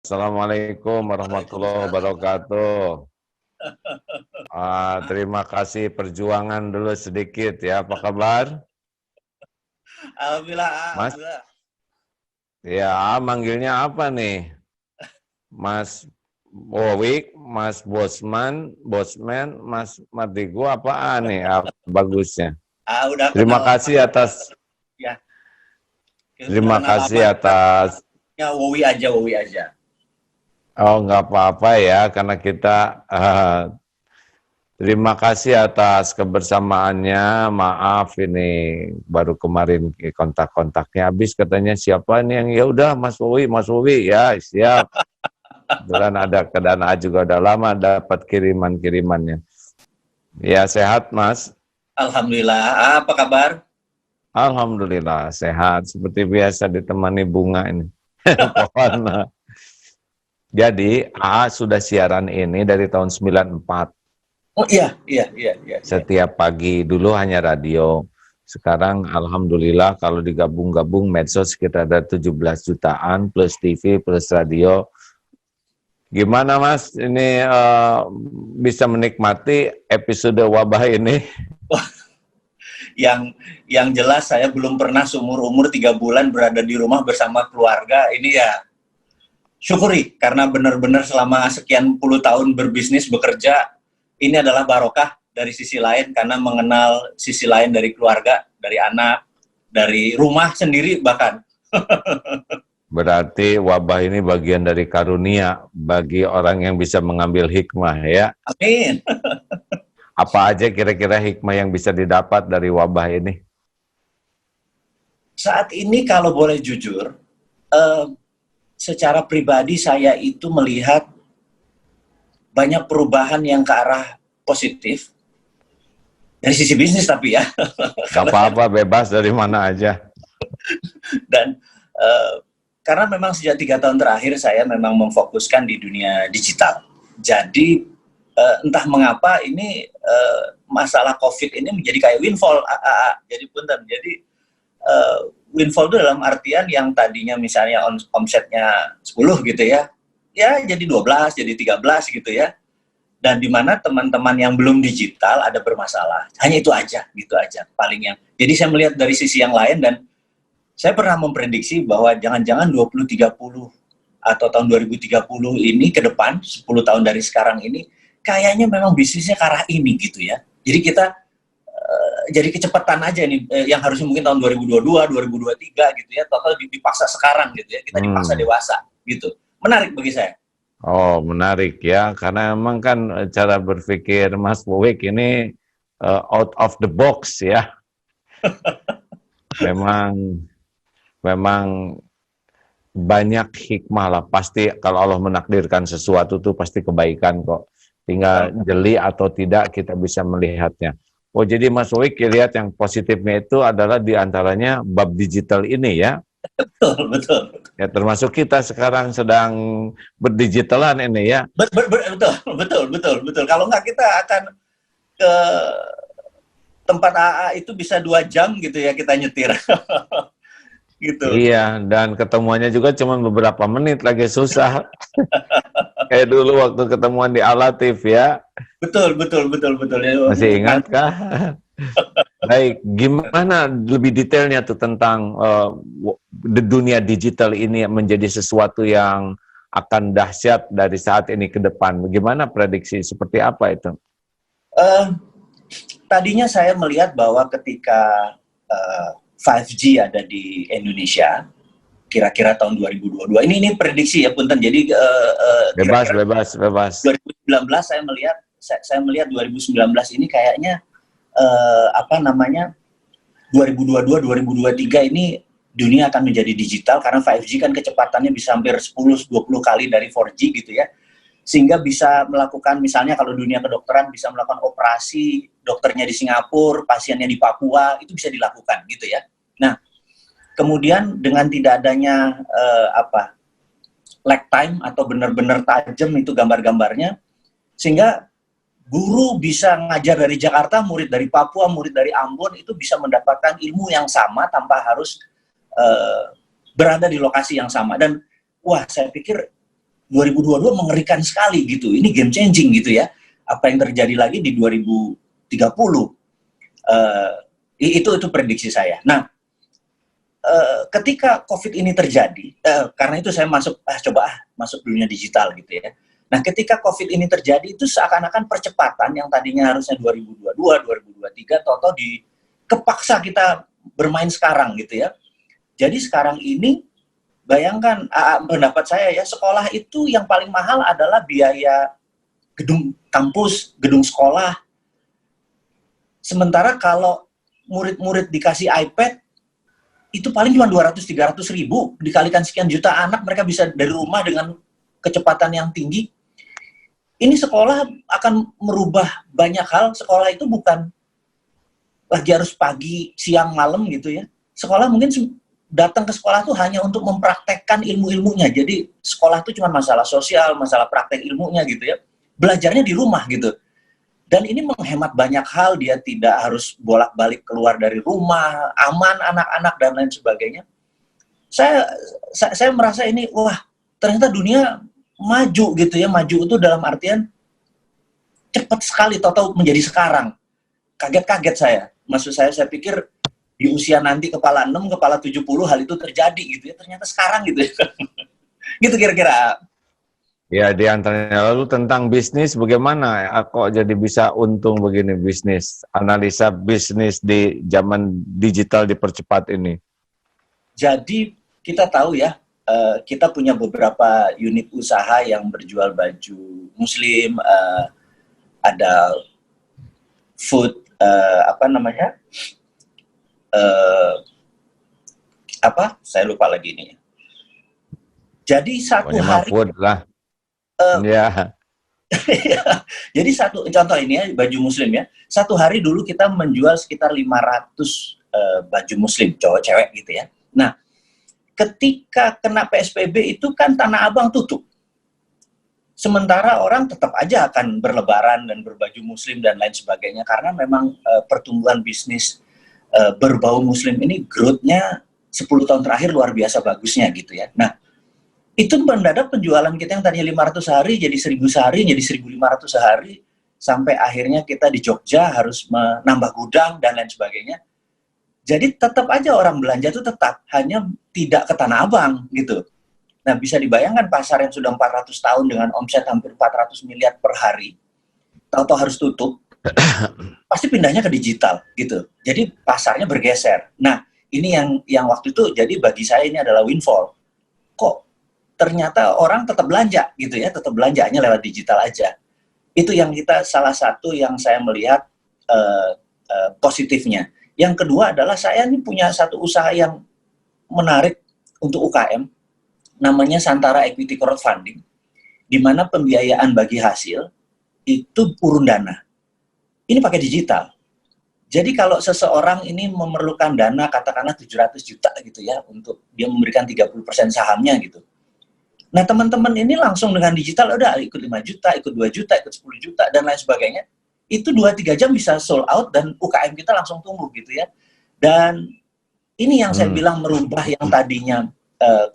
Assalamualaikum warahmatullahi Waalaikumsalam. wabarakatuh. Terima kasih perjuangan dulu sedikit ya. Apa kabar, Alhamdulillah, Mas? alhamdulillah. Ya, manggilnya apa nih? Mas Wowik, Mas Bosman, Mas Mardigu apaan nih? Bagusnya. Udah Terima kenal lama kasih atas ya. Kita udah terima kenal lama. kasih atas Ya, Wowi aja. nggak apa-apa ya karena kita terima kasih atas kebersamaannya. Maaf ini baru kemarin kontak-kontaknya habis katanya siapa nih yang ya udah Mas Wowi ya siap. Kebetulan ada kedanaan juga udah lama dapat kiriman-kirimannya. Ya sehat Mas. Alhamdulillah. Apa kabar? Alhamdulillah sehat seperti biasa ditemani bunga ini. Pohon. Jadi AA sudah siaran ini dari tahun 94. Oh iya. Setiap pagi dulu hanya radio. Sekarang alhamdulillah kalau digabung-gabung medsos sekitar ada 17 jutaan plus TV plus radio. Gimana Mas ini bisa menikmati episode wabah ini? Yang jelas saya belum pernah seumur-umur 3 bulan berada di rumah bersama keluarga. Ini ya syukuri karena benar-benar selama sekian puluh tahun berbisnis bekerja ini adalah barokah dari sisi lain karena mengenal sisi lain dari keluarga, dari anak, dari rumah sendiri bahkan. Berarti wabah ini bagian dari karunia bagi orang yang bisa mengambil hikmah ya. Amin. Apa aja kira-kira hikmah yang bisa didapat dari wabah ini? Saat ini kalau boleh jujur, secara pribadi saya itu melihat banyak perubahan yang ke arah positif dari sisi bisnis tapi ya. Gak apa-apa, bebas dari mana aja. Dan karena memang sejak 3 tahun terakhir saya memang memfokuskan di dunia digital. Jadi entah mengapa ini masalah COVID ini menjadi kayak windfall. Jadi punten. Jadi windfall itu dalam artian yang tadinya misalnya omsetnya 10 gitu ya jadi 12, jadi 13 gitu ya. Dan di mana teman-teman yang belum digital ada bermasalah. Hanya itu aja, gitu aja paling yang. Jadi saya melihat dari sisi yang lain dan saya pernah memprediksi bahwa jangan-jangan 2030 atau tahun 2030 ini ke depan, 10 tahun dari sekarang ini, kayaknya memang bisnisnya ke arah ini gitu ya. Jadi kita jadi kecepatan aja nih yang harusnya mungkin tahun 2022, 2023 gitu ya, total dipaksa sekarang gitu ya. Kita dipaksa dewasa gitu. Menarik bagi saya. Oh, menarik ya, karena memang kan cara berpikir Mas Wowik ini out of the box ya. Memang banyak hikmah lah. Pasti kalau Allah menakdirkan sesuatu tuh pasti kebaikan kok. Tinggal jeli atau tidak kita bisa melihatnya. Oh, jadi Mas Wowik lihat yang positifnya itu adalah diantaranya bab digital ini ya. Betul. Ya termasuk kita sekarang sedang berdigitalan ini ya. Betul. Kalau nggak kita akan ke tempat AA itu bisa 2 jam gitu ya kita nyetir. Gitu. Iya, dan ketemuannya juga cuma beberapa menit lagi susah. Kayak dulu waktu ketemuan di Alatif ya. Betul. Masih ingat kah? Baik, gimana lebih detailnya tuh tentang dunia digital ini menjadi sesuatu yang akan dahsyat dari saat ini ke depan. Bagaimana prediksi seperti apa itu? Tadinya saya melihat bahwa ketika 5G ada di Indonesia, kira-kira tahun 2022. Ini prediksi ya punten. Jadi Bebas. 2019 saya melihat 2019 ini kayaknya 2022 2023 ini dunia akan menjadi digital karena 5G kan kecepatannya bisa hampir 10-20 kali dari 4G gitu ya. Sehingga bisa melakukan misalnya kalau dunia kedokteran bisa melakukan operasi, dokternya di Singapura, pasiennya di Papua, itu bisa dilakukan gitu ya. Nah, kemudian dengan tidak adanya lag time atau benar-benar tajam itu gambar-gambarnya, sehingga guru bisa ngajar dari Jakarta, murid dari Papua, murid dari Ambon itu bisa mendapatkan ilmu yang sama tanpa harus berada di lokasi yang sama. Dan wah, saya pikir 2022 mengerikan sekali gitu. Ini game changing gitu ya. Apa yang terjadi lagi di 2030? Itu prediksi saya. Nah, ketika COVID ini terjadi, karena itu saya masuk masuk dunia digital gitu ya. Nah, ketika COVID ini terjadi itu seakan-akan percepatan yang tadinya harusnya 2022, 2023, toto kepaksa kita bermain sekarang gitu ya. Jadi sekarang ini bayangkan pendapat saya ya, sekolah itu yang paling mahal adalah biaya gedung kampus, gedung sekolah. Sementara kalau murid-murid dikasih iPad, itu paling cuma 200-300 ribu, dikalikan sekian juta anak, mereka bisa dari rumah dengan kecepatan yang tinggi. Ini sekolah akan merubah banyak hal. Sekolah itu bukan lagi harus pagi, siang, malam gitu ya. Sekolah mungkin datang ke sekolah itu hanya untuk mempraktekkan ilmu-ilmunya. Jadi sekolah itu cuma masalah sosial, masalah praktek ilmunya gitu ya. Belajarnya di rumah gitu. Dan ini menghemat banyak hal, dia tidak harus bolak-balik keluar dari rumah, aman anak-anak dan lain sebagainya. Saya merasa ini, wah, ternyata dunia maju gitu ya. Maju itu dalam artian cepat sekali total menjadi sekarang. Kaget-kaget saya. Maksud saya pikir di usia nanti kepala 6, kepala 70 hal itu terjadi gitu ya. Ternyata sekarang gitu ya. Gitu kira-kira. Ya, di antaranya lalu tentang bisnis, bagaimana kok jadi bisa untung begini bisnis? Analisa bisnis di zaman digital dipercepat ini. Jadi kita tahu ya, kita punya beberapa unit usaha yang berjual baju muslim, ada food, saya lupa lagi ini. Jadi satu hari food lah. Ya. Jadi contoh ini ya, baju muslim ya. Satu hari dulu kita menjual sekitar 500 baju muslim, cowok cewek gitu ya. Nah, ketika kena PSBB itu kan Tanah Abang tutup. Sementara orang tetap aja akan berlebaran dan berbaju muslim dan lain sebagainya karena memang pertumbuhan bisnis berbau muslim ini growth-nya 10 tahun terakhir luar biasa bagusnya gitu ya. Nah, itu mendadak penjualan kita yang tadinya 500 sehari jadi 1000 sehari, jadi 1500 sehari, sampai akhirnya kita di Jogja harus menambah gudang dan lain sebagainya. Jadi tetap aja orang belanja itu tetap, hanya tidak ke Tanah Abang gitu. Nah, bisa dibayangkan pasar yang sudah 400 tahun dengan omset hampir 400 miliar per hari, tahu-tahu harus tutup, pasti pindahnya ke digital gitu. Jadi pasarnya bergeser. Nah, ini yang waktu itu jadi bagi saya ini adalah windfall. Kok ternyata orang tetap belanja gitu ya, tetap belanjanya lewat digital aja. Itu yang salah satu yang saya melihat positifnya. Yang kedua adalah saya ini punya satu usaha yang menarik untuk UKM, namanya Santara Equity Crowdfunding, di mana pembiayaan bagi hasil itu urun dana. Ini pakai digital. Jadi kalau seseorang ini memerlukan dana katakanlah 700 juta gitu ya, untuk dia memberikan 30% sahamnya gitu. Nah, teman-teman ini langsung dengan digital, udah ikut 5 juta, ikut 2 juta, ikut 10 juta, dan lain sebagainya. Itu 2-3 jam bisa sold out, dan UKM kita langsung tumbuh gitu ya. Dan ini yang saya bilang merubah yang tadinya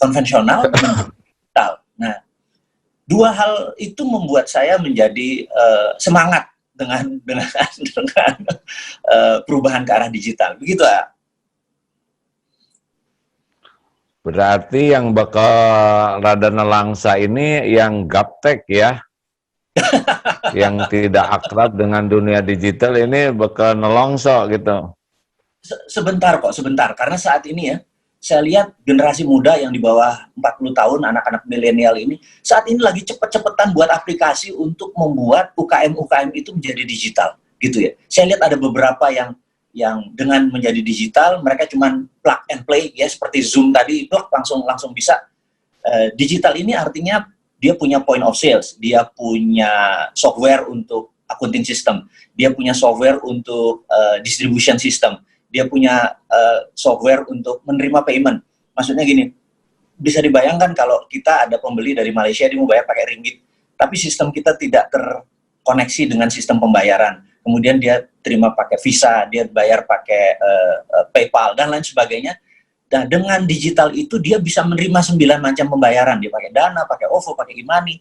konvensional menjadi digital. Nah, dua hal itu membuat saya menjadi semangat dengan perubahan ke arah digital. Begitu ya. Berarti yang bakal rada nelangsa ini yang gaptek ya, yang tidak akrab dengan dunia digital ini bakal nelongso gitu. Sebentar. Karena saat ini ya, saya lihat generasi muda yang di bawah 40 tahun, anak-anak milenial ini, saat ini lagi cepet-cepetan buat aplikasi untuk membuat UKM-UKM itu menjadi digital gitu ya. Saya lihat ada beberapa yang dengan menjadi digital, mereka cuman plug and play ya, seperti Zoom tadi, plug langsung bisa. Digital ini artinya dia punya point of sales, dia punya software untuk accounting system, dia punya software untuk distribution system, dia punya software untuk menerima payment. Maksudnya gini, bisa dibayangkan kalau kita ada pembeli dari Malaysia, dia mau bayar pakai ringgit, tapi sistem kita tidak terkoneksi dengan sistem pembayaran. Kemudian dia terima pakai Visa, dia bayar pakai PayPal, dan lain sebagainya. Nah, dengan digital itu dia bisa menerima 9 macam pembayaran. Dia pakai Dana, pakai OVO, pakai e-money.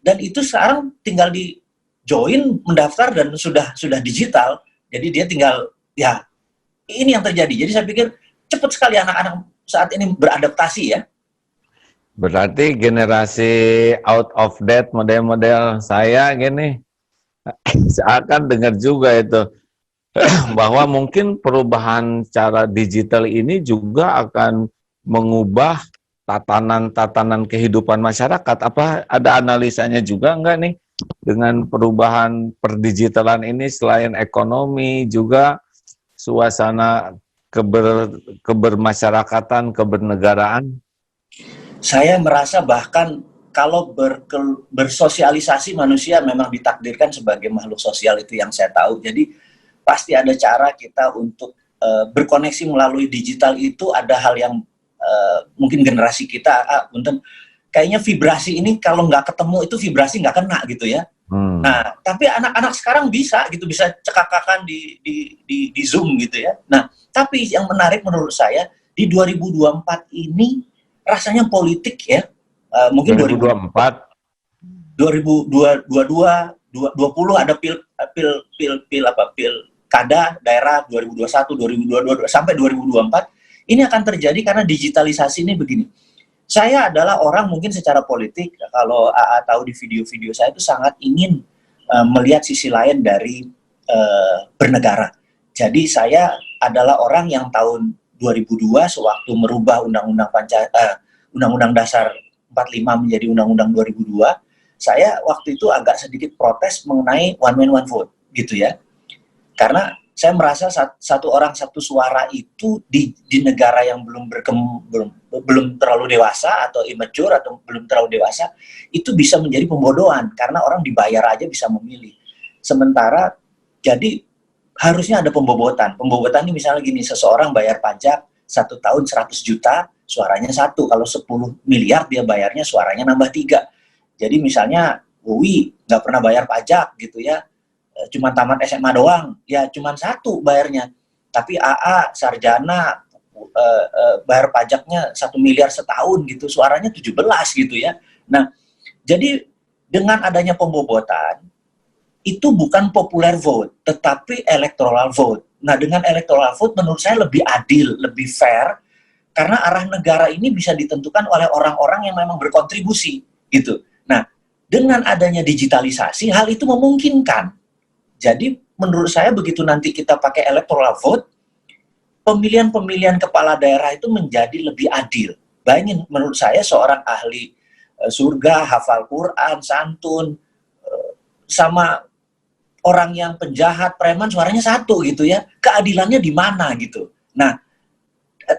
Dan itu sekarang tinggal di join, mendaftar, dan sudah digital. Jadi dia tinggal, ya ini yang terjadi. Jadi saya pikir cepat sekali anak-anak saat ini beradaptasi ya. Berarti generasi out of date model-model saya gini, saya akan dengar juga itu bahwa mungkin perubahan cara digital ini juga akan mengubah tatanan-tatanan kehidupan masyarakat. Apa ada analisanya juga enggak nih dengan perubahan perdigitalan ini, selain ekonomi juga suasana kebermasyarakatan, kebernegaraan? Saya merasa bahkan kalau bersosialisasi, manusia memang ditakdirkan sebagai makhluk sosial, itu yang saya tahu. Jadi pasti ada cara kita untuk berkoneksi melalui digital. Itu ada hal yang mungkin generasi kita, kayaknya vibrasi ini kalau nggak ketemu itu vibrasi nggak kena gitu ya. Nah, tapi anak-anak sekarang bisa gitu, bisa cekakakan di Zoom gitu ya. Nah, tapi yang menarik menurut saya di 2024 ini rasanya politik ya, mungkin 2024, 2022, 2020 ada pilkada daerah 2021, 2022 sampai 2024. Ini akan terjadi karena digitalisasi ini begini. Saya adalah orang mungkin secara politik, kalau AA tahu di video-video saya itu sangat ingin melihat sisi lain dari bernegara. Jadi saya adalah orang yang tahun 2002 sewaktu merubah Undang-Undang Dasar 45 menjadi Undang-Undang 2002, saya waktu itu agak sedikit protes mengenai one man one vote gitu ya. Karena saya merasa satu orang satu suara itu di negara yang belum terlalu dewasa atau immature atau belum terlalu dewasa, itu bisa menjadi pembodohan karena orang dibayar aja bisa memilih. Sementara jadi harusnya ada pembobotan. Pembobotan ini misalnya gini, seseorang bayar pajak 1 tahun 100 juta, suaranya 1. Kalau 10 miliar dia bayarnya, suaranya nambah 3. Jadi misalnya Wowi nggak pernah bayar pajak gitu ya, cuma tamat SMA doang, ya cuma 1 bayarnya. Tapi AA sarjana bayar pajaknya 1 miliar setahun gitu, suaranya 17 gitu ya. Nah, jadi dengan adanya pembobotan itu bukan popular vote, tetapi electoral vote. Nah, dengan electoral vote menurut saya lebih adil, lebih fair, karena arah negara ini bisa ditentukan oleh orang-orang yang memang berkontribusi gitu. Nah, dengan adanya digitalisasi, hal itu memungkinkan. Jadi menurut saya begitu nanti kita pakai electoral vote, pemilihan-pemilihan kepala daerah itu menjadi lebih adil. Bayangin, menurut saya seorang ahli surga, hafal Quran, santun, sama orang yang penjahat, preman, suaranya 1 gitu ya. Keadilannya di mana gitu. Nah,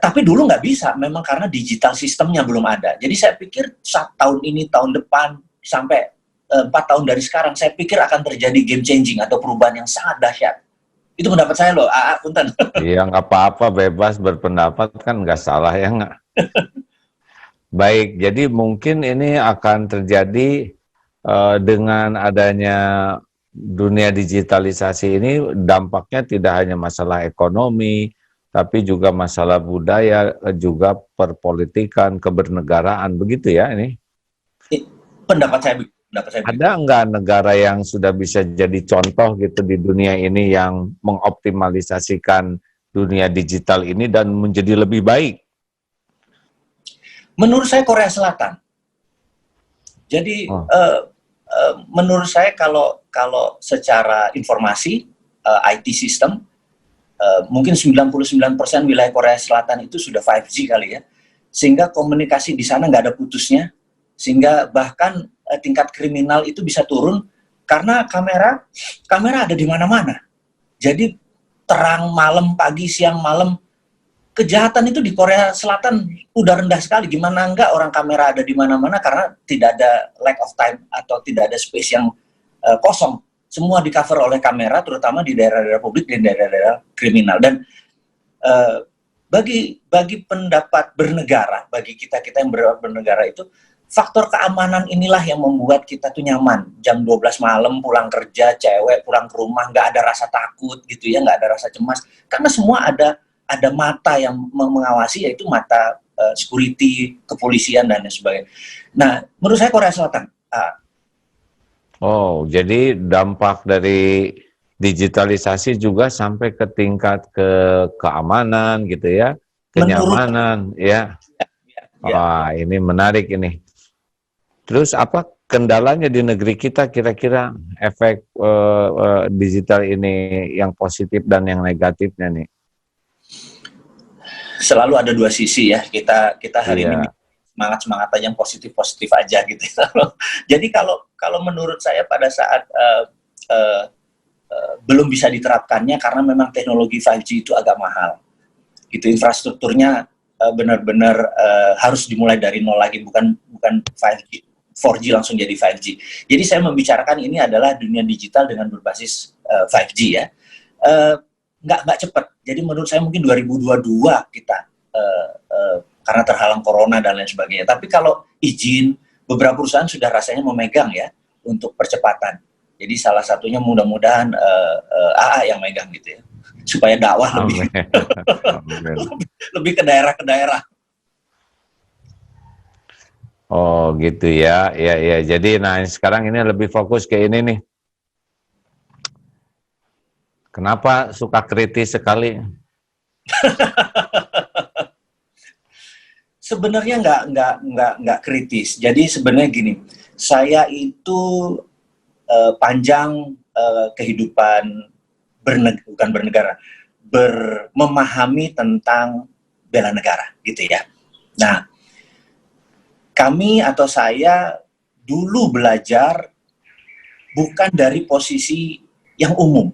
tapi dulu nggak bisa, memang karena digital sistemnya belum ada. Jadi saya pikir tahun ini, tahun depan, sampai 4 tahun dari sekarang, saya pikir akan terjadi game changing atau perubahan yang sangat dahsyat. Itu pendapat saya loh, AA, punten. Iya, nggak apa-apa, bebas berpendapat, kan nggak salah ya nggak? Baik, jadi mungkin ini akan terjadi dengan adanya dunia digitalisasi ini, dampaknya tidak hanya masalah ekonomi, tapi juga masalah budaya, juga perpolitikan, kebernegaraan, begitu ya ini? Pendapat saya begitu. Ada nggak negara yang sudah bisa jadi contoh gitu di dunia ini yang mengoptimalisasikan dunia digital ini dan menjadi lebih baik? Menurut saya Korea Selatan. Jadi menurut saya kalau secara informasi, IT system, mungkin 99% wilayah Korea Selatan itu sudah 5G kali ya, sehingga komunikasi di sana nggak ada putusnya, sehingga bahkan tingkat kriminal itu bisa turun karena kamera ada di mana-mana. Jadi terang malam, pagi, siang, malam, kejahatan itu di Korea Selatan udah rendah sekali. Gimana enggak orang kamera ada di mana-mana karena tidak ada lack of time atau tidak ada space yang kosong. Semua di cover oleh kamera, terutama di daerah-daerah publik dan daerah-daerah kriminal. Dan bagi pendapat bernegara, bagi kita yang bernegara itu, faktor keamanan inilah yang membuat kita tuh nyaman. Jam 12 malam pulang kerja, cewek pulang ke rumah, nggak ada rasa takut gitu ya, nggak ada rasa cemas. Karena semua ada ada mata yang mengawasi, yaitu mata security, kepolisian dan lain sebagainya. Nah, menurut saya Korea Selatan. Oh, jadi dampak dari digitalisasi juga sampai ke tingkat keamanan gitu ya, Menurut kenyamanan ya. ya, Wah, ini menarik ini. Terus apa kendalanya di negeri kita kira-kira efek digital ini yang positif dan yang negatifnya nih? selalu ada dua sisi ya. Kita hari ini Iya. semangat aja, yang positif aja gitu. Jadi kalau menurut saya pada saat belum bisa diterapkannya karena memang teknologi 5G itu agak mahal. Gitu, infrastrukturnya benar-benar harus dimulai dari nol lagi, bukan 5G 4G langsung jadi 5G. Jadi saya membicarakan ini adalah dunia digital dengan berbasis 5G ya. Nggak cepat. Jadi menurut saya mungkin 2022 kita karena terhalang corona dan lain sebagainya. Tapi kalau izin, beberapa perusahaan sudah rasanya memegang ya untuk percepatan. Jadi salah satunya mudah-mudahan AA yang megang gitu ya, supaya dakwah lebih lebih ke daerah. Oh gitu ya, ya. Jadi nah sekarang ini lebih fokus ke ini nih. Kenapa suka kritis sekali? Sebenarnya nggak kritis. Jadi sebenarnya gini, saya itu panjang kehidupan bukan bernegara, memahami tentang bela negara gitu ya. Nah, kami atau saya dulu belajar bukan dari posisi yang umum.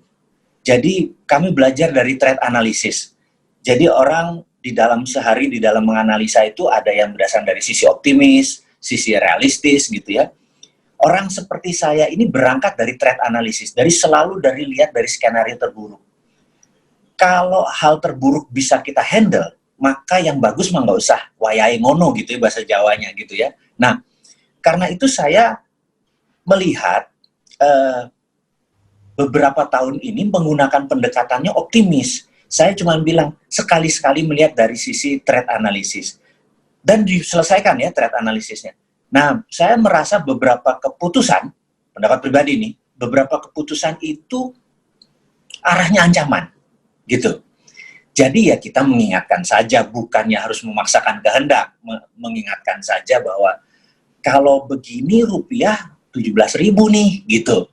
Jadi kami belajar dari threat analysis. Jadi orang di dalam sehari, di dalam menganalisa itu ada yang berdasarkan dari sisi optimis, sisi realistis gitu ya. Orang seperti saya ini berangkat dari threat analysis, selalu lihat dari skenario terburuk. Kalau hal terburuk bisa kita handle, maka yang bagus mah nggak usah wayai ngono gitu ya bahasa Jawanya gitu ya. Nah, karena itu saya melihat beberapa tahun ini menggunakan pendekatannya optimis. Saya cuma bilang sekali-sekali melihat dari sisi threat analysis dan diselesaikan ya threat analisisnya. Nah, saya merasa beberapa keputusan, pendapat pribadi nih, beberapa keputusan itu arahnya ancaman, gitu. Jadi ya kita mengingatkan saja, bukannya harus memaksakan kehendak, mengingatkan saja bahwa kalau begini rupiah 17.000 nih, gitu.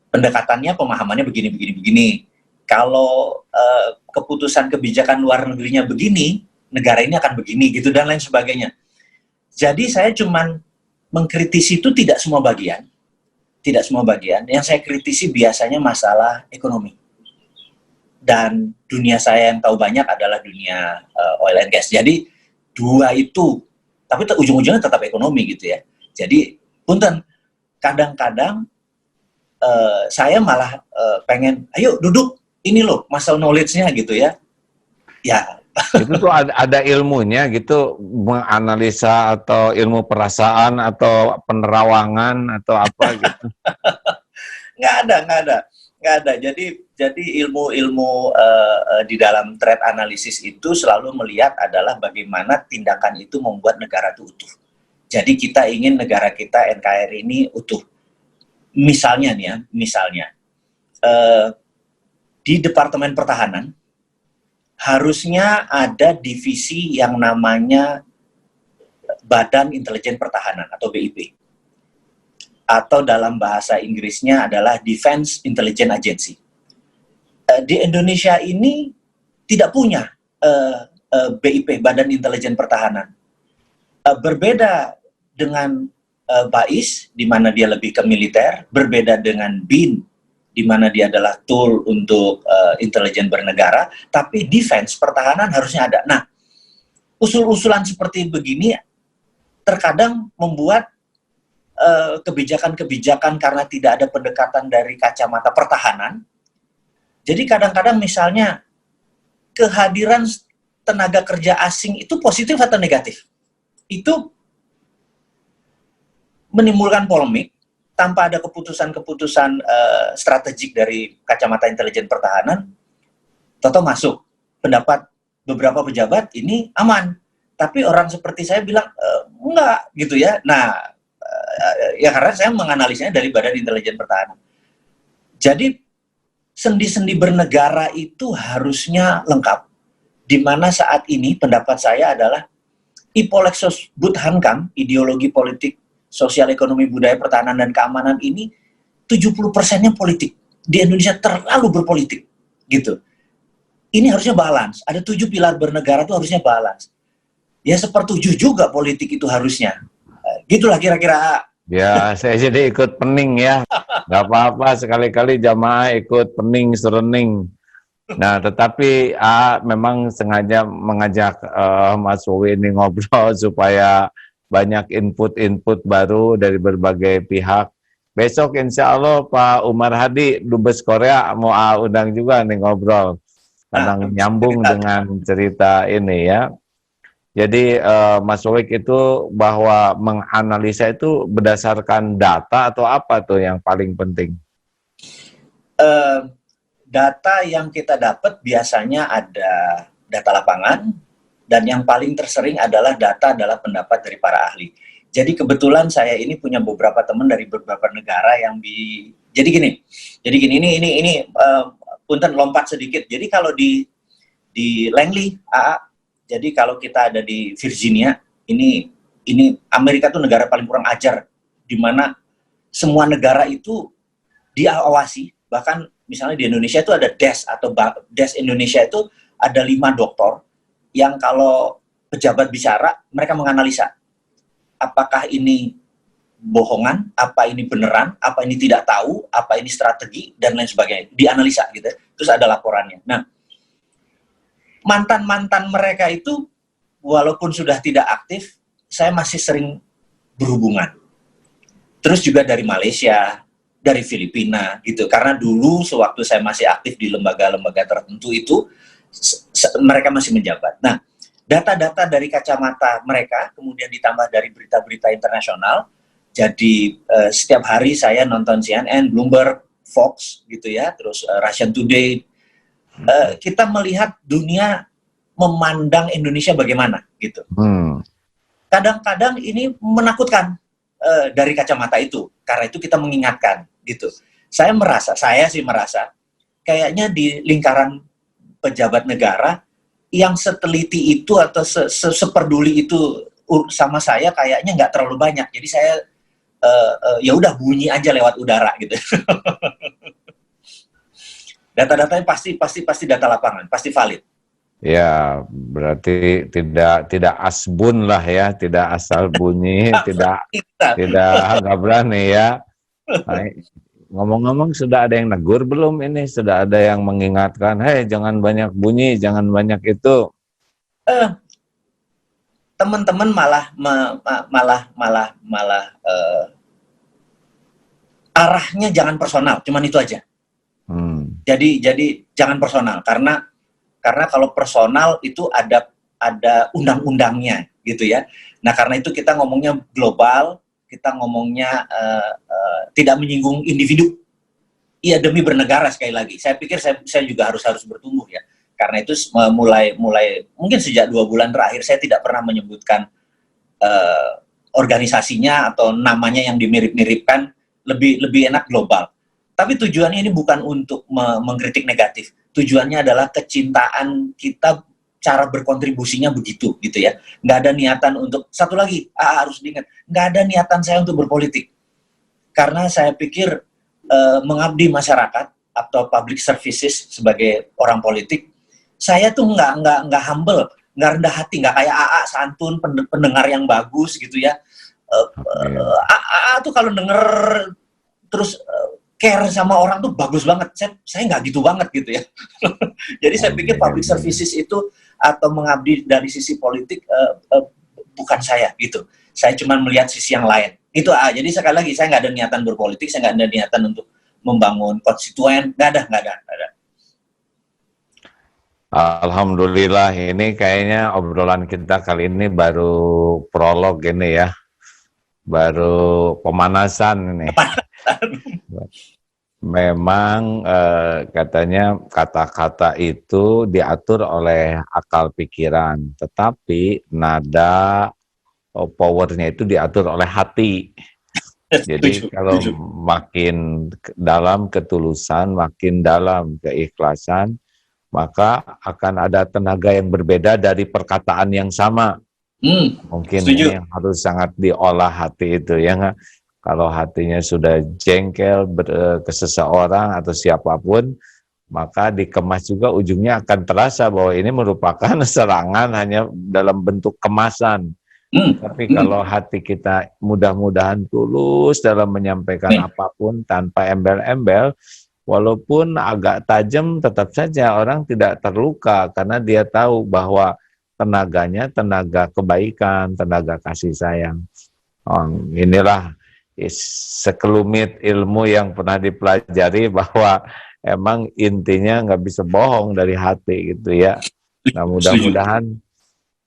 Pendekatannya, pemahamannya begini. Kalau keputusan kebijakan luar negerinya begini, negara ini akan begini, gitu, dan lain sebagainya. Jadi saya cuman mengkritisi itu tidak semua bagian. Yang saya kritisi biasanya masalah ekonomi. Dan dunia saya yang tahu banyak adalah dunia oil and gas. Jadi dua itu, tapi ujung-ujungnya tetap ekonomi gitu ya. Jadi punten, kadang-kadang saya malah pengen, ayo duduk, ini loh muscle knowledge-nya gitu ya. Ya, Itu tuh ada ilmunya gitu, menganalisa atau ilmu perasaan atau penerawangan atau apa gitu. nggak ada. Jadi ilmu di dalam threat analysis itu selalu melihat adalah bagaimana tindakan itu membuat negara itu utuh. Jadi kita ingin negara kita NKRI ini utuh. Misalnya nih ya, di Departemen Pertahanan harusnya ada divisi yang namanya Badan Intelijen Pertahanan atau BIP. Atau dalam bahasa Inggrisnya adalah Defense Intelligence Agency. Di Indonesia ini tidak punya BIP, Badan Intelijen Pertahanan. Berbeda dengan BAIS, di mana dia lebih ke militer, berbeda dengan BIN, di mana dia adalah tool untuk intelijen bernegara, tapi defense, pertahanan harusnya ada. Nah, usul-usulan seperti begini terkadang membuat kebijakan-kebijakan karena tidak ada pendekatan dari kacamata pertahanan. Jadi kadang-kadang misalnya kehadiran tenaga kerja asing itu positif atau negatif? Itu menimbulkan polemik tanpa ada keputusan-keputusan strategik dari kacamata intelijen pertahanan. Toto masuk pendapat beberapa pejabat ini aman. Tapi orang seperti saya bilang, enggak gitu ya. Nah, ya karena saya menganalisanya dari Badan Intelijen Pertahanan. Jadi, sendi-sendi bernegara itu harusnya lengkap. Di mana saat ini pendapat saya adalah Ipolexos Budhankam, ideologi politik, sosial, ekonomi, budaya, pertahanan, dan keamanan ini 70%-nya politik. Di Indonesia terlalu berpolitik, gitu. Ini harusnya balance. Ada 7 pilar bernegara itu harusnya balance. Ya sepertujuh juga politik itu harusnya. Gitulah kira-kira. Ya, saya jadi ikut pening ya. Nggak apa-apa, sekali-kali jamaah ikut pening, serening. Nah, tetapi memang sengaja mengajak Mas Wowi ini ngobrol supaya banyak input-input baru dari berbagai pihak. Besok insya Allah Pak Umar Hadi, Dubes Korea, mau undang juga nih ngobrol. Karena nyambung dengan cerita ini ya. Jadi Mas Wowi itu bahwa menganalisa itu berdasarkan data atau apa tuh yang paling penting? Data yang kita dapat biasanya ada data lapangan, dan yang paling tersering adalah pendapat dari para ahli. Jadi kebetulan saya ini punya beberapa teman dari beberapa negara yang jadi gini ini punten lompat sedikit. Jadi kalau di Langley, jadi kalau kita ada di Virginia, ini Amerika tuh negara paling kurang ajar, di mana semua negara itu diawasi. Bahkan misalnya di Indonesia itu ada DES atau DES Indonesia itu ada 5 doktor yang kalau pejabat bicara mereka menganalisa apakah ini bohongan, apa ini beneran, apa ini tidak tahu, apa ini strategi dan lain sebagainya, dianalisa gitu. Terus ada laporannya. Nah, mantan-mantan mereka itu walaupun sudah tidak aktif, saya masih sering berhubungan. Terus juga dari Malaysia, dari Filipina gitu. Karena dulu sewaktu saya masih aktif di lembaga-lembaga tertentu itu mereka masih menjabat. Nah, data-data dari kacamata mereka kemudian ditambah dari berita-berita internasional. Jadi setiap hari saya nonton CNN, Bloomberg, Fox gitu ya, terus Russian Today. Kita melihat dunia memandang Indonesia bagaimana gitu. Kadang-kadang ini menakutkan dari kacamata itu. Karena itu kita mengingatkan gitu. Saya sih merasa kayaknya di lingkaran pejabat negara yang seteliti itu atau seperduli itu sama saya kayaknya nggak terlalu banyak. Jadi saya ya udah bunyi aja lewat udara gitu. Data-datanya pasti data lapangan, pasti valid. Ya, berarti tidak asbun lah ya, tidak asal bunyi, tidak nggak berani ya. Nah, ngomong-ngomong sudah ada yang negur belum ini? Sudah ada yang mengingatkan, hei jangan banyak bunyi, jangan banyak itu. Teman-teman malah arahnya jangan personal, cuman itu aja. Jadi jangan personal karena kalau personal itu ada undang-undangnya gitu ya. Nah karena itu kita ngomongnya global, kita ngomongnya tidak menyinggung individu. Iya demi bernegara sekali lagi. Saya pikir saya juga harus bertumbuh ya. Karena itu mulai mungkin sejak 2 bulan terakhir saya tidak pernah menyebutkan organisasinya atau namanya yang dimirip-miripkan, lebih enak global. Tapi tujuannya ini bukan untuk mengkritik negatif. Tujuannya adalah kecintaan kita, cara berkontribusinya begitu gitu ya. Nggak ada niatan untuk, satu lagi harus diingat, nggak ada niatan saya untuk berpolitik. Karena saya pikir mengabdi masyarakat atau public services sebagai orang politik, saya tuh nggak humble, nggak rendah hati, nggak kayak AA santun, pendengar yang bagus gitu ya. AA tuh kalau denger terus care sama orang tuh bagus banget. Saya nggak gitu banget gitu ya. Jadi saya pikir public services itu atau mengabdi dari sisi politik bukan saya gitu. Saya cuma melihat sisi yang lain. Itu jadi sekali lagi saya nggak ada niatan berpolitik, saya nggak ada niatan untuk membangun konstituen, nggak ada. Alhamdulillah, ini kayaknya obrolan kita kali ini baru prolog ini ya, baru pemanasan ini. memang katanya kata-kata itu diatur oleh akal pikiran, tetapi nada powernya itu diatur oleh hati. Jadi kalau makin dalam ketulusan, makin dalam keikhlasan, maka akan ada tenaga yang berbeda dari perkataan yang sama. Mungkin ini yang harus sangat diolah hati itu ya nggak? Kalau hatinya sudah jengkel ke seseorang atau siapapun, maka dikemas juga ujungnya akan terasa bahwa ini merupakan serangan hanya dalam bentuk kemasan. Tapi kalau hati kita mudah-mudahan tulus dalam menyampaikan apapun tanpa embel-embel, walaupun agak tajam tetap saja orang tidak terluka karena dia tahu bahwa tenaganya tenaga kebaikan, tenaga kasih sayang. Inilah sekelumit ilmu yang pernah dipelajari bahwa emang intinya nggak bisa bohong dari hati gitu ya. Nah mudah-mudahan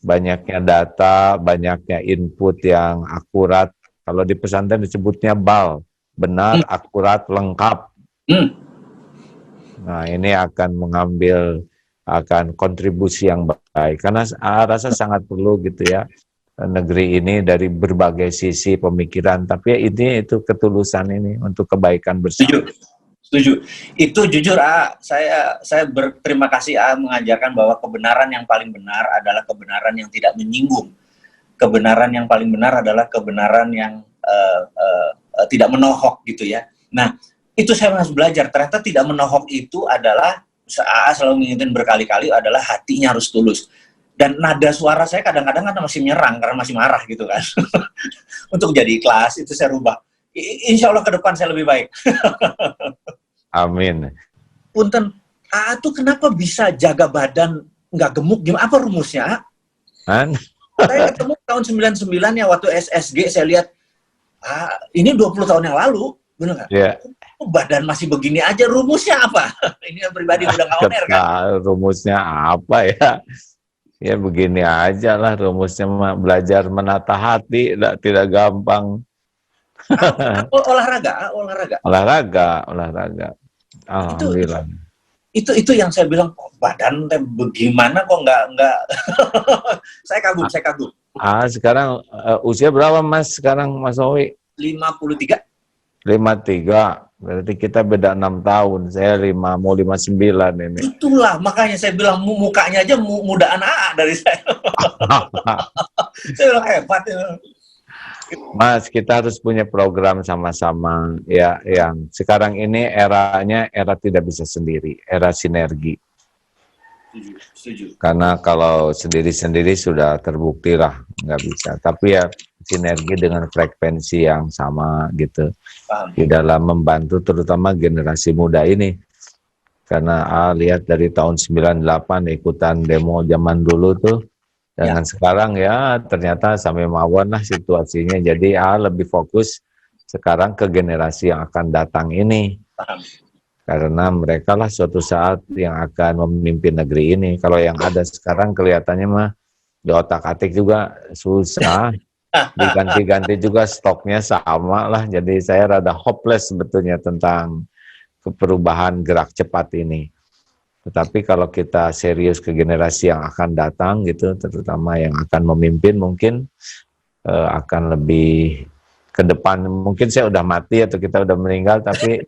banyaknya data, banyaknya input yang akurat. Kalau di pesantren disebutnya BAL, benar, akurat, lengkap. Nah ini akan mengambil, akan kontribusi yang baik. Karena rasa sangat perlu gitu ya, negeri ini dari berbagai sisi pemikiran. Tapi ya ini itu ketulusan ini untuk kebaikan bersama. Setuju. Itu jujur saya berterima kasih mengajarkan bahwa kebenaran yang paling benar adalah kebenaran yang tidak menyinggung. Kebenaran yang paling benar adalah kebenaran yang tidak menohok gitu ya. Nah, itu saya harus belajar. Ternyata tidak menohok itu adalah selalu mengingatkan berkali-kali adalah hatinya harus tulus. Dan nada suara saya kadang-kadang kan masih menyerang karena masih marah gitu kan. Untuk jadi ikhlas itu saya rubah. Insya Allah ke depan saya lebih baik. Amin. Punten, tuh kenapa bisa jaga badan nggak gemuk? Gimana? Apa rumusnya? Saya ketemu tahun 99 ya waktu SSG, saya lihat, ini 20 tahun yang lalu, bener nggak? Yeah. Badan masih begini aja, rumusnya apa? Ini yang pribadi udah nggak oner kan? Rumusnya apa ya? Ya begini aja lah rumusnya, belajar menata hati, tidak gampang. Olahraga. Alhamdulillah. Itu yang saya bilang, badan bagaimana kok nggak saya kagum. Sekarang usia berapa Mas sekarang Mas Owi? 53. 53. Berarti kita beda 6 tahun. Saya mau 59 ini. Itulah makanya saya bilang mukanya aja mudaan dari saya. Saya bilang hebat ya. Mas, kita harus punya program sama-sama ya, yang sekarang ini eranya era tidak bisa sendiri, era sinergi. Setuju. Karena kalau sendiri-sendiri sudah terbukti lah nggak bisa. Tapi ya sinergi dengan frekuensi yang sama gitu. Di dalam membantu terutama generasi muda ini. Karena lihat dari tahun 98 ikutan demo zaman dulu tuh. Dengan sekarang ya ternyata sampai mawon lah situasinya. Jadi lebih fokus sekarang ke generasi yang akan datang ini. Karena mereka lah suatu saat yang akan memimpin negeri ini. Kalau yang ada sekarang kelihatannya mah di otak-atik juga susah. Diganti-ganti juga stoknya sama lah. Jadi saya rada hopeless sebetulnya tentang perubahan gerak cepat ini. Tetapi kalau kita serius ke generasi yang akan datang gitu, terutama yang akan memimpin mungkin akan lebih ke depan. Mungkin saya udah mati atau kita udah meninggal, tapi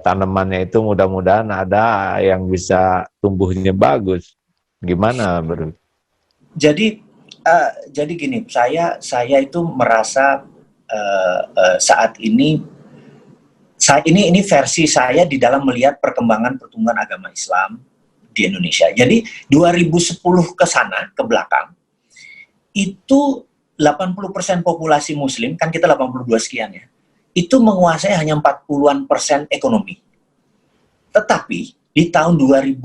tanamannya itu mudah-mudahan ada yang bisa tumbuhnya bagus. Gimana, Bro? Jadi gini, saya itu merasa saat ini ini versi saya di dalam melihat perkembangan pertumbuhan agama Islam di Indonesia. Jadi 2010 ke sana, ke belakang, itu 80% populasi muslim, kan kita 82 sekian ya, itu menguasai hanya 40-an% ekonomi. Tetapi di tahun 2010,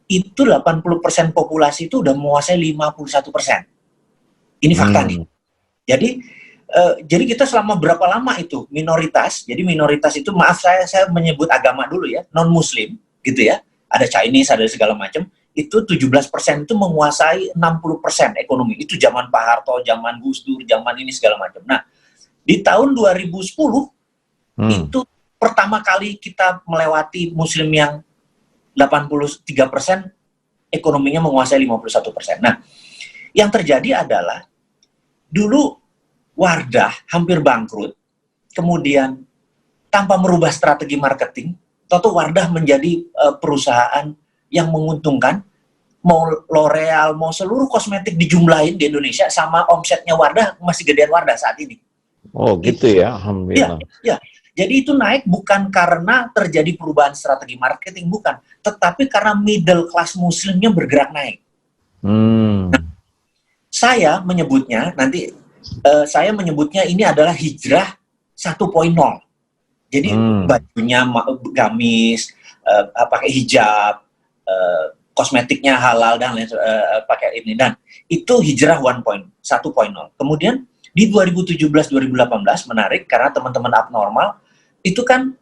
itu 80% populasi itu udah menguasai 51%. Ini fakta nih. Jadi kita selama berapa lama itu minoritas, jadi minoritas itu maaf saya menyebut agama dulu ya, non-muslim gitu ya, ada Chinese, ada segala macam, itu 17% itu menguasai 60% ekonomi, itu zaman Pak Harto, zaman Gus Dur, zaman ini segala macam. Nah, di tahun 2010 itu pertama kali kita melewati muslim yang 83%, ekonominya menguasai 51%. Nah, yang terjadi adalah dulu Wardah hampir bangkrut, kemudian tanpa merubah strategi marketing, Wardah menjadi perusahaan yang menguntungkan. Mau L'Oreal, mau seluruh kosmetik dijumlahin di Indonesia, sama omsetnya Wardah masih gedean Wardah saat ini. Oh gitu ya, alhamdulillah. Ya. Jadi itu naik bukan karena terjadi perubahan strategi marketing, bukan. Tetapi karena middle class muslimnya bergerak naik. Saya menyebutnya, saya menyebutnya ini adalah hijrah 1.0. Jadi bajunya gamis, pakai hijab, kosmetiknya halal dan lain pakai ini, dan itu hijrah 1.0. Kemudian di 2017-2018 menarik karena teman-teman abnormal itu kan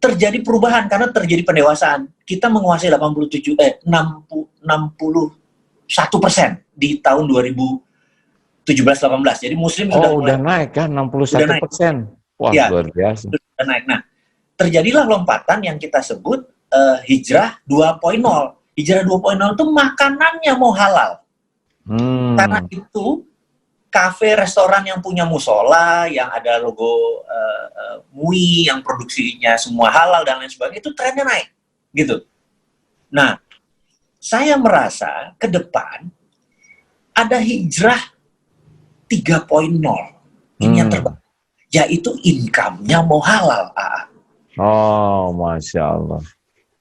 terjadi perubahan karena terjadi pendewasaan. Kita menguasai 61% di tahun 2017-18. Jadi muslim udah naik kan 61%. Wah, ya, luar biasa. Sudah naik. Nah, terjadilah lompatan yang kita sebut hijrah 2.0. Hijrah 2.0 itu makanannya mau halal. Karena itu, kafe, restoran yang punya musola, yang ada logo MUI, yang produksinya semua halal dan lain sebagainya, itu trennya naik. Gitu. Nah, saya merasa ke depan ada hijrah 3.0. Ini yang terbaik. Yaitu income-nya mau halal. Oh, Masya Allah.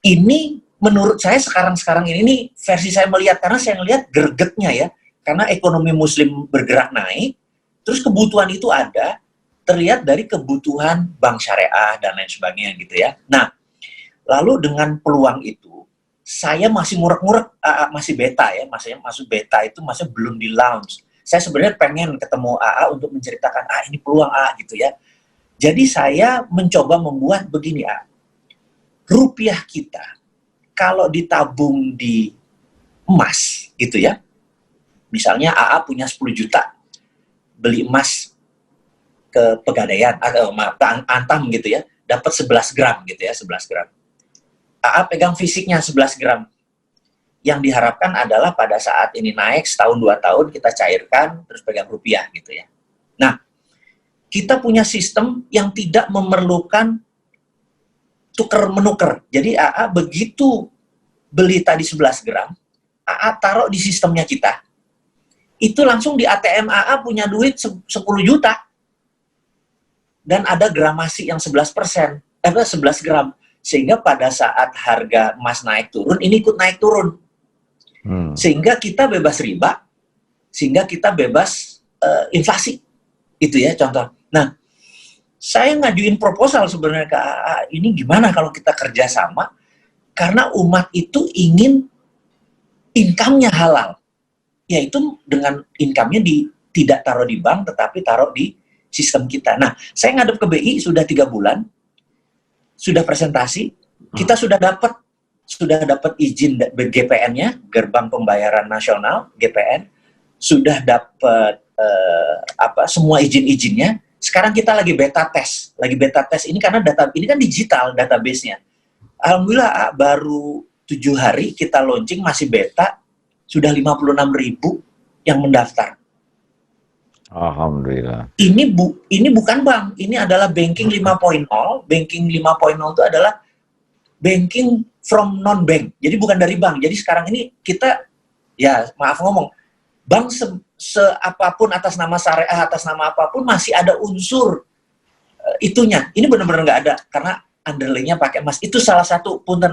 Ini menurut saya sekarang ini versi saya melihat, karena saya melihat gregetnya ya, karena ekonomi muslim bergerak naik, terus kebutuhan itu ada, terlihat dari kebutuhan bank syariah dan lain sebagainya gitu ya. Nah, lalu dengan peluang itu, saya masih ngurek-ngurek, masih beta ya, masuk beta itu masih belum di launch. Saya sebenarnya pengen ketemu AA untuk menceritakan, ini peluang gitu ya. Jadi saya mencoba membuat begini, rupiah kita, kalau ditabung di emas, gitu ya. Misalnya AA punya 10 juta, beli emas ke Pegadaian, atau Antam gitu ya, dapat 11 gram gitu ya, 11 gram. AA pegang fisiknya 11 gram. Yang diharapkan adalah pada saat ini naik, setahun 2 tahun, kita cairkan, terus pegang rupiah gitu ya. Nah, kita punya sistem yang tidak memerlukan tuker-menuker. Jadi AA begitu beli tadi 11 gram, AA taruh di sistemnya kita. Itu langsung di ATM AA punya duit 10 juta. Dan ada gramasi yang 11%, 11 gram. Sehingga pada saat harga emas naik turun, ini ikut naik turun. Sehingga kita bebas riba, sehingga kita bebas inflasi. Itu ya contoh. Nah, saya ngajuin proposal sebenarnya ke AA, ini gimana kalau kita kerjasama, karena umat itu ingin income-nya halal, yaitu dengan income-nya tidak taruh di bank, tetapi taruh di sistem kita. Nah, saya ngadep ke BI sudah 3 bulan, sudah presentasi, kita sudah dapat izin GPN-nya, Gerbang Pembayaran Nasional, GPN, sudah dapat semua izin-izinnya. Sekarang kita lagi beta tes ini karena data ini kan digital database-nya. Alhamdulillah baru 7 hari kita launching, masih beta, sudah 56.000 yang mendaftar. Alhamdulillah. Ini bukan bank, ini adalah banking 5.0. Banking 5.0 itu adalah banking from non-bank. Jadi bukan dari bank. Jadi sekarang ini kita, ya maaf ngomong, bank seapapun atas nama syariah, atas nama apapun masih ada unsur itunya. Ini benar-benar nggak ada karena underlay-nya pakai emas. Itu salah satu punten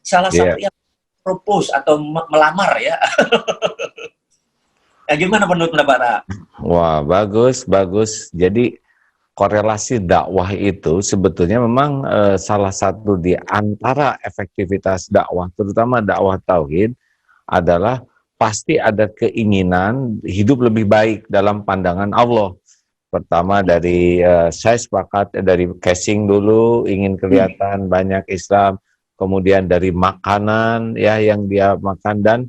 salah satu yang propose atau melamar ya. Ya gimana menurut pendapat? Wah, bagus. Jadi korelasi dakwah itu sebetulnya memang salah satu di antara efektivitas dakwah, terutama dakwah tauhid, adalah pasti ada keinginan hidup lebih baik dalam pandangan Allah. Pertama dari saya sepakat dari casing dulu, ingin kelihatan banyak Islam, kemudian dari makanan ya yang dia makan, dan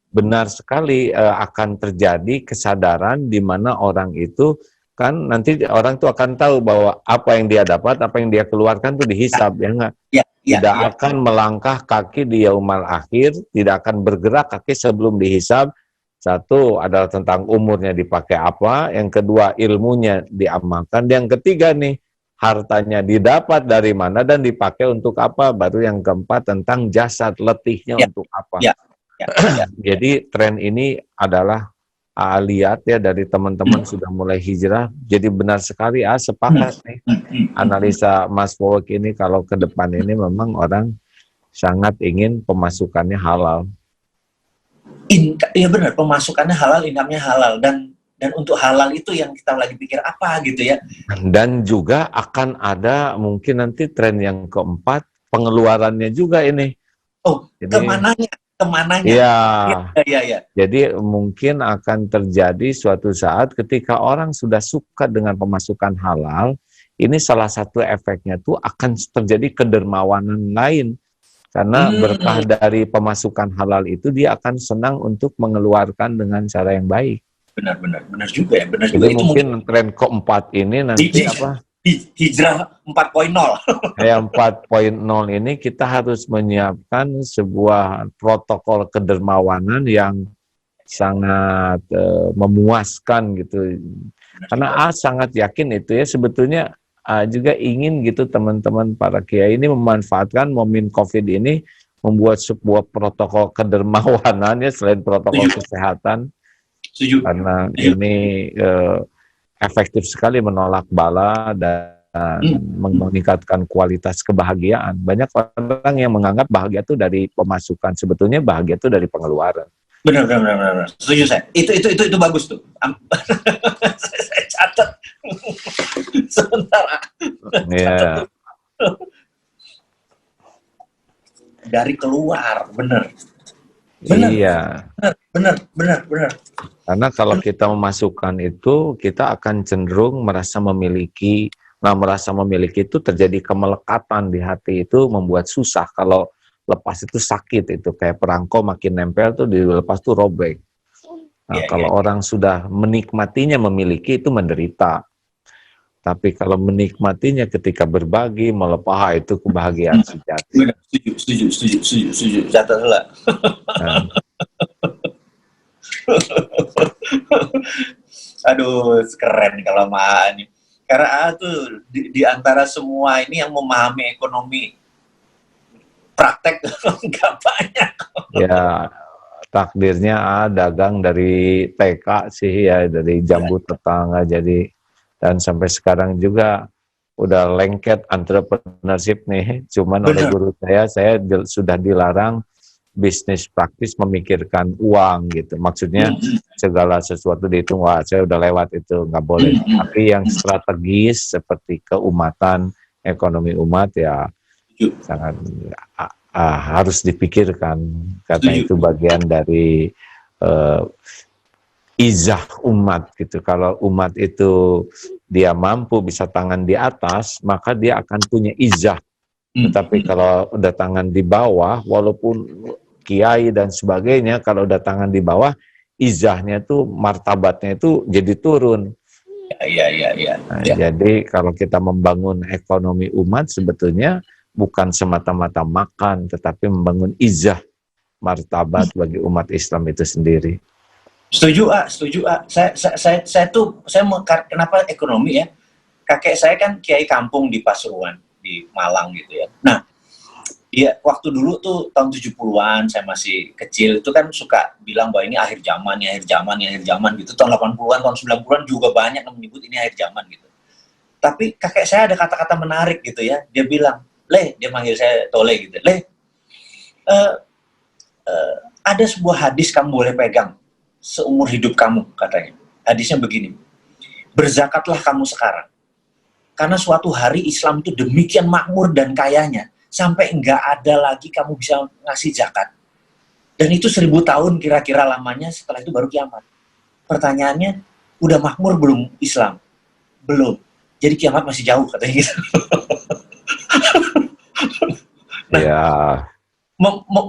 benar sekali akan terjadi kesadaran di mana orang itu kan nanti orang tuh akan tahu bahwa apa yang dia dapat, apa yang dia keluarkan tuh dihisab, ya nggak? Tidak akan melangkah kaki di yaumal akhir, tidak akan bergerak kaki sebelum dihisab. Satu adalah tentang umurnya dipakai apa, yang kedua ilmunya diamalkan, yang ketiga nih hartanya didapat dari mana dan dipakai untuk apa, baru yang keempat tentang jasad letihnya untuk apa. Jadi tren ini adalah lihat ya dari teman-teman sudah mulai hijrah, jadi benar sekali sepakat nih analisa Mas Fowek ini kalau ke depan ini memang orang sangat ingin pemasukannya halal. Iya benar, pemasukannya halal, income-nya halal, dan untuk halal itu yang kita lagi pikir apa gitu ya. Dan juga akan ada mungkin nanti tren yang keempat, pengeluarannya juga ini. Jadi, kemananya? Iya. Jadi mungkin akan terjadi suatu saat ketika orang sudah suka dengan pemasukan halal, ini salah satu efeknya tuh akan terjadi kedermawanan lain. Karena berkah dari pemasukan halal itu dia akan senang untuk mengeluarkan dengan cara yang baik. Benar juga ya. Jadi itu mungkin tren keempat ini nanti apa? Hijrah 4.0. Kayak 4.0 ini kita harus menyiapkan sebuah protokol kedermawanan yang sangat memuaskan gitu. Karena sangat yakin itu ya, sebetulnya juga ingin gitu teman-teman para kiai ini memanfaatkan momen COVID ini membuat sebuah protokol kedermawanan ya, selain protokol kesehatan. Karena ini efektif sekali menolak bala dan meningkatkan kualitas kebahagiaan. Banyak orang yang menganggap bahagia itu dari pemasukan, sebetulnya bahagia itu dari pengeluaran. Benar. Setuju saya. Itu bagus tuh. Saya catat. Sebentar. Iya. Dari keluar, benar. Iya. Benar. Karena kalau kita memasukkan itu, kita akan cenderung merasa memiliki. Nah, merasa memiliki itu terjadi kemelekatan di hati, itu membuat susah. Kalau lepas itu sakit, itu kayak perangko makin nempel tuh dilepas tuh robek. Nah, kalau orang sudah menikmatinya memiliki itu menderita. Tapi kalau menikmatinya ketika berbagi, melepah, itu kebahagiaan sejati. Setuju. Catat lah. Aduh, keren kalau Maa ini. Karena tuh di antara semua ini yang memahami ekonomi praktek nggak banyak. Ya, takdirnya dagang dari TK sih ya, dari jambu tetangga, jadi dan sampai sekarang juga udah lengket entrepreneurship nih. Cuman oleh guru saya sudah dilarang bisnis praktis memikirkan uang gitu. Maksudnya segala sesuatu dihitung, wah saya udah lewat itu, nggak boleh. Tapi yang strategis seperti keumatan, ekonomi umat ya sangat harus dipikirkan. Karena itu bagian dari izah umat gitu. Kalau umat itu dia mampu bisa tangan di atas, maka dia akan punya izah. Tetapi kalau udah tangan di bawah, walaupun kiai dan sebagainya, kalau udah tangan di bawah, izahnya tuh, martabatnya itu jadi turun. Nah, jadi kalau kita membangun ekonomi umat, sebetulnya bukan semata-mata makan, tetapi membangun izah, martabat bagi umat Islam itu sendiri. Setuju. Saya mau, kenapa ekonomi ya? Kakek saya kan kiai kampung di Pasuruan, di Malang gitu ya. Nah, dia waktu dulu tuh tahun 70-an saya masih kecil itu kan suka bilang bahwa ini akhir zaman gitu. Tahun 80-an, tahun 90-an juga banyak yang menyebut ini akhir zaman gitu. Tapi kakek saya ada kata-kata menarik gitu ya. Dia bilang, "Le," dia manggil saya Tole gitu. "Le, ada sebuah hadis kamu boleh pegang seumur hidup kamu," katanya. Hadisnya begini, "Berzakatlah kamu sekarang. Karena suatu hari Islam itu demikian makmur dan kayanya, sampai enggak ada lagi kamu bisa ngasih zakat. Dan itu 1000 tahun kira-kira lamanya, setelah itu baru kiamat." Pertanyaannya, udah makmur belum Islam? Belum. Jadi kiamat masih jauh, katanya gitu. Nah,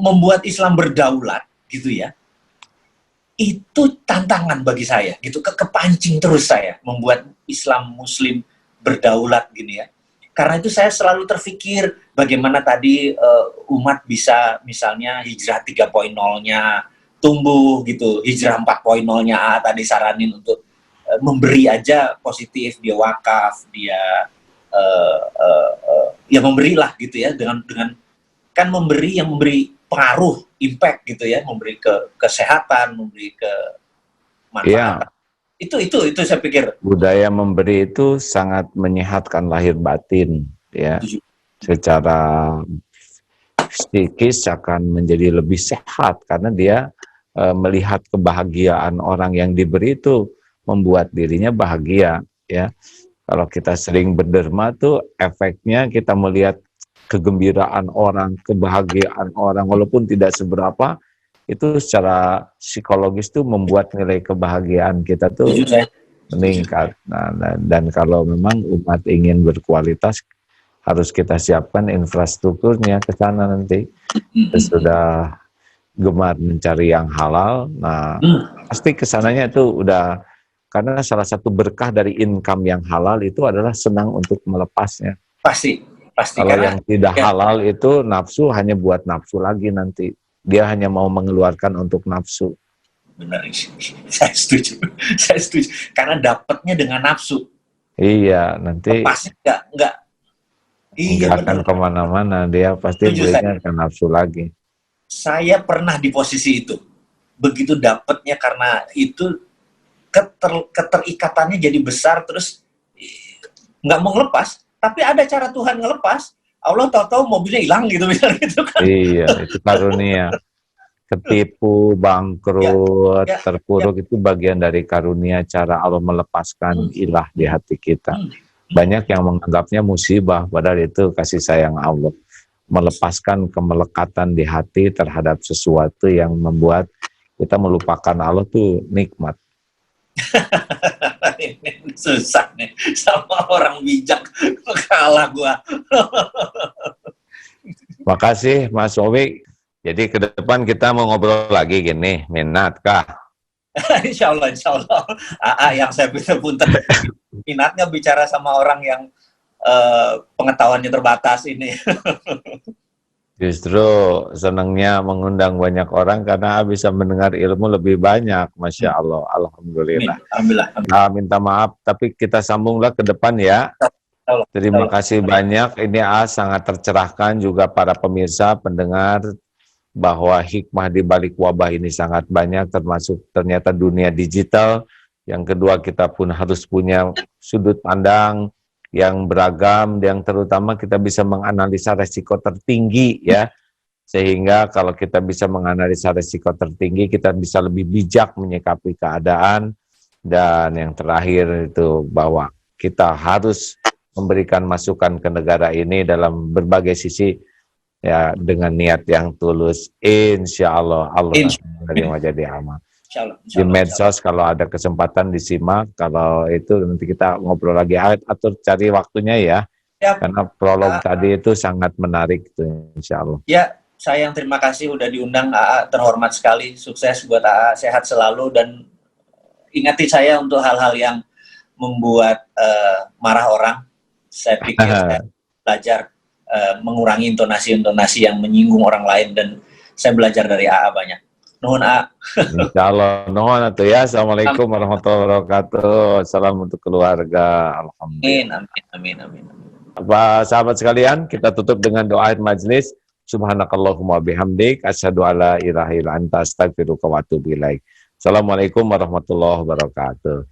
membuat Islam berdaulat gitu ya. itu tantangan bagi saya gitu, kepancing terus saya membuat Islam Muslim berdaulat gini ya. Karena itu saya selalu terfikir bagaimana tadi umat bisa misalnya hijrah 3.0-nya tumbuh gitu, hijrah 4.0-nya tadi saranin untuk memberi aja positif, dia wakaf, dia ya memberilah gitu ya, dengan kan memberi yang memberi pengaruh, impact gitu ya, memberi kesehatan, memberi ke manfaat. Iya. Itu saya pikir Budaya memberi itu sangat menyehatkan lahir batin, ya. Secara psikis akan menjadi lebih sehat karena dia melihat kebahagiaan orang yang diberi itu membuat dirinya bahagia, ya. Kalau kita sering berderma tuh efeknya kita melihat kegembiraan orang, kebahagiaan orang walaupun tidak seberapa, itu secara psikologis tuh membuat nilai kebahagiaan kita tuh meningkat. Nah, dan kalau memang umat ingin berkualitas, harus kita siapkan infrastrukturnya ke sana nanti. Kita sudah gemar mencari yang halal, nah pasti kesananya itu udah, karena salah satu berkah dari income yang halal itu adalah senang untuk melepasnya. Pasti. Kalau yang tidak halal itu nafsu hanya buat nafsu lagi nanti. Dia hanya mau mengeluarkan untuk nafsu. Benar, saya setuju. Karena dapatnya dengan nafsu. Iya, nanti Lepasnya enggak. Iya, akan kemana-mana, dia pasti belinya akan nafsu lagi. Saya pernah di posisi itu. Begitu dapatnya karena itu keterikatannya jadi besar, terus nggak mau ngelepas, tapi ada cara Tuhan ngelepas. Allah tahu-tahu mobilnya hilang gitu misalnya gitu kan. Iya, itu karunia. Ketipu, bangkrut, terpuruk itu bagian dari karunia, cara Allah melepaskan ilah di hati kita. Banyak yang menganggapnya musibah, padahal itu kasih sayang Allah. Melepaskan kemelekatan di hati terhadap sesuatu yang membuat kita melupakan Allah tuh nikmat. Ini susah nih sama orang bijak, kalah gua. Makasih Mas Owi. Jadi ke depan kita mau ngobrol lagi gini, minat kah? Insya Allah. Yang saya pinter-pinter minatnya bicara sama orang yang pengetahuannya terbatas ini. Justru senangnya mengundang banyak orang karena bisa mendengar ilmu lebih banyak, Masya Allah, Alhamdulillah. Nah, minta maaf, tapi kita sambunglah ke depan ya. Terima kasih banyak, ini sangat tercerahkan juga para pemirsa, pendengar, bahwa hikmah di balik wabah ini sangat banyak, termasuk ternyata dunia digital. Yang kedua, kita pun harus punya sudut pandang yang beragam, yang terutama kita bisa menganalisa resiko tertinggi ya, sehingga kalau kita bisa menganalisa resiko tertinggi, kita bisa lebih bijak menyikapi keadaan. Dan yang terakhir itu bahwa kita harus memberikan masukan ke negara ini dalam berbagai sisi ya, dengan niat yang tulus. Insya Allah menerima jadi amal. Di medsos kalau ada kesempatan disimak, kalau itu nanti kita ngobrol lagi, atur cari waktunya ya, karena prolog tadi itu sangat menarik itu, insya Allah. Ya, saya yang terima kasih udah diundang, AA, terhormat sekali, sukses buat AA, sehat selalu, dan ingati saya untuk hal-hal yang membuat marah orang. Saya pikir saya belajar mengurangi intonasi-intonasi yang menyinggung orang lain, dan saya belajar dari AA banyak. Nuhun, A. Insya Allah, nuhun atuh ya. Assalamualaikum warahmatullahi wabarakatuh. Salam untuk keluarga. Alhamdulillah. Amin. Pak sahabat sekalian, kita tutup dengan doa akhir majelis. Subhanakallahumma bihamdik, asyhadu alla ilaha illa anta, astaghfiruka wa atubu ilaik. Assalamualaikum warahmatullahi wabarakatuh.